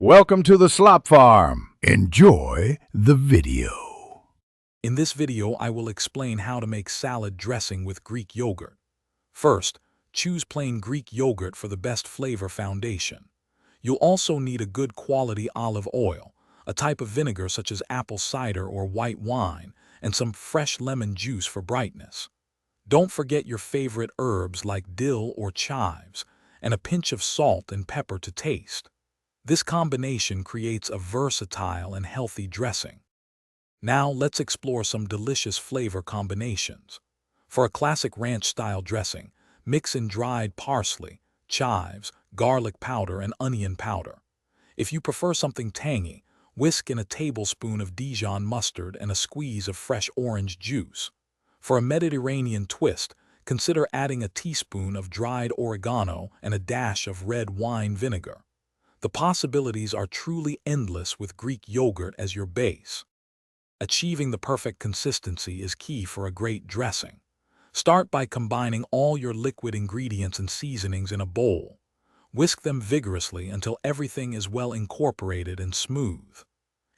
Welcome to the Slop Farm. Enjoy the video. In this video, I will explain how to make salad dressing with Greek yogurt. First, choose plain Greek yogurt for the best flavor foundation. You'll also need a good quality olive oil, a type of vinegar such as apple cider or white wine, and some fresh lemon juice for brightness. Don't forget your favorite herbs like dill or chives, and a pinch of salt and pepper to taste. This combination creates a versatile and healthy dressing. Now let's explore some delicious flavor combinations. For a classic ranch-style dressing, mix in dried parsley, chives, garlic powder, and onion powder. If you prefer something tangy, whisk in a tablespoon of Dijon mustard and a squeeze of fresh orange juice. For a Mediterranean twist, consider adding a teaspoon of dried oregano and a dash of red wine vinegar. The possibilities are truly endless with Greek yogurt as your base. Achieving the perfect consistency is key for a great dressing. Start by combining all your liquid ingredients and seasonings in a bowl. Whisk them vigorously until everything is well incorporated and smooth.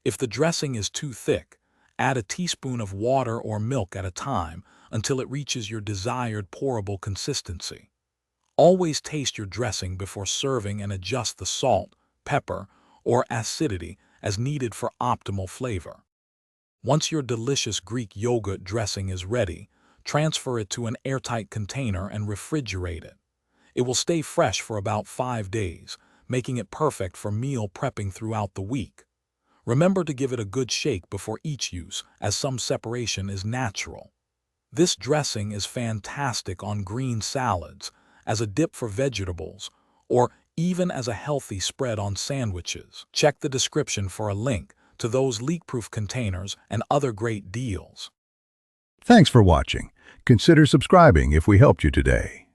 If the dressing is too thick, add a teaspoon of water or milk at a time until it reaches your desired pourable consistency. Always taste your dressing before serving and adjust the salt, pepper, or acidity as needed for optimal flavor. Once your delicious Greek yogurt dressing is ready, transfer it to an airtight container and refrigerate it. It will stay fresh for about 5 days, making it perfect for meal prepping throughout the week. Remember to give it a good shake before each use, as some separation is natural. This dressing is fantastic on green salads, as a dip for vegetables, or even as a healthy spread on sandwiches. Check the description for a link to those leak-proof containers and other great deals. Thanks for watching. Consider subscribing if we helped you today.